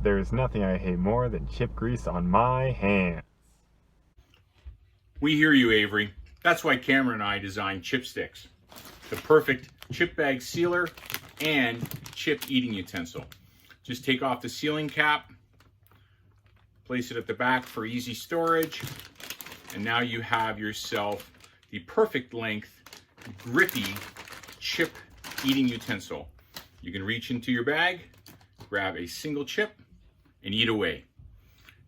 There's nothing I hate more than chip grease on my hands. We hear you, Avery. That's why Cameron and I designed chipsticks, the perfect chip bag sealer and chip eating utensil. Just take off the sealing cap, place it at the back for easy storage, and now you have yourself the perfect length, grippy chip eating utensil. You can reach into your bag, grab a single chip, and eat away.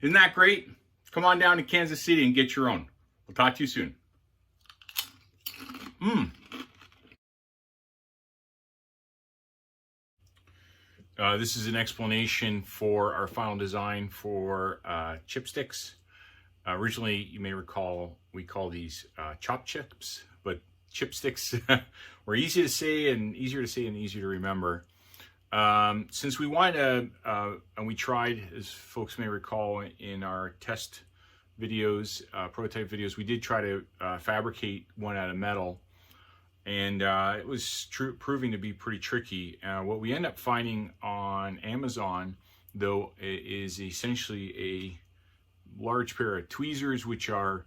Isn't that great? Come on down to Kansas City and get your own. We'll talk to you soon. This is an explanation for our final design for chipsticks. Originally, you may recall, we call these chop chips, but chipsticks were easy to say and easier to remember. Since we wanted to, and we tried, as folks may recall, in our test videos, prototype videos, we did try to fabricate one out of metal, and it was proving to be pretty tricky. What we end up finding on Amazon, though, is essentially a large pair of tweezers, which are,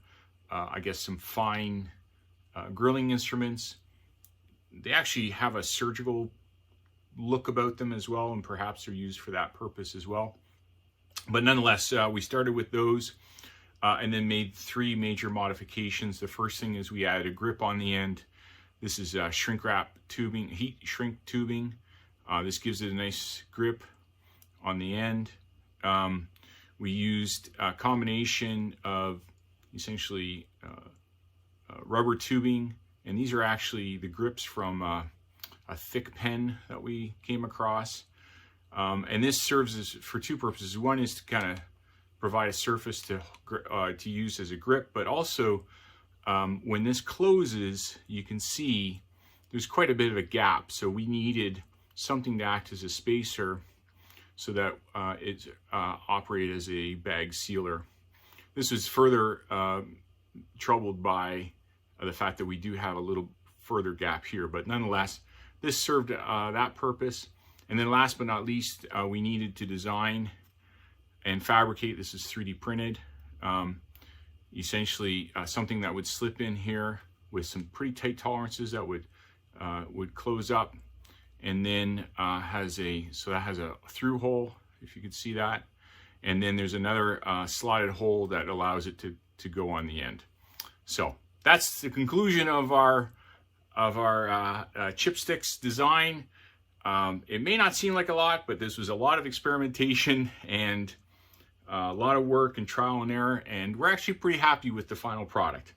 I guess, some fine grilling instruments. They actually have a surgical look about them as well, and perhaps they're used for that purpose as well. But nonetheless, we started with those and then made three major modifications. The first thing is we added a grip on the end. This is shrink wrap tubing, heat shrink tubing. This gives it a nice grip on the end. We used a combination of essentially rubber tubing, and these are actually the grips from a thick pen that we came across. And this serves for two purposes. One is to kind of provide a surface to use as a grip, but also when this closes, you can see there's quite a bit of a gap. So we needed something to act as a spacer so that it operated as a bag sealer. This was further troubled by the fact that we do have a little further gap here, but nonetheless, this served that purpose. And then last but not least, we needed to design and fabricate, this is 3D printed, essentially something that would slip in here with some pretty tight tolerances that would close up, and then has a through hole, if you could see that, and then there's another slotted hole that allows it to go on the end. So that's the conclusion of our chipsticks design. It may not seem like a lot, but this was a lot of experimentation and a lot of work and trial and error, and we're actually pretty happy with the final product.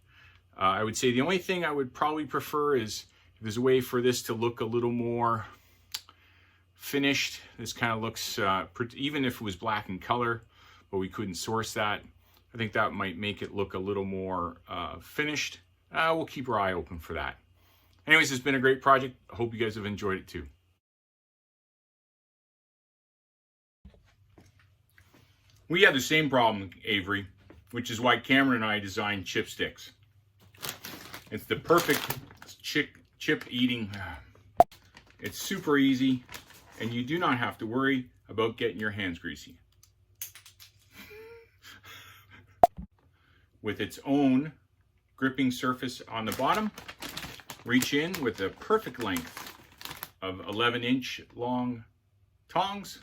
I would say the only thing I would probably prefer is if there's a way for this to look a little more finished. This kind of looks, even if it was black in color, but we couldn't source that, I think that might make it look a little more finished. We'll keep our eye open for that. Anyways, it's been a great project. I hope you guys have enjoyed it too. We had the same problem, Avery, which is why Cameron and I designed chipsticks. It's the perfect chip eating. It's super easy, and you do not have to worry about getting your hands greasy. With its own gripping surface on the bottom, reach in with a perfect length of 11-inch long tongs,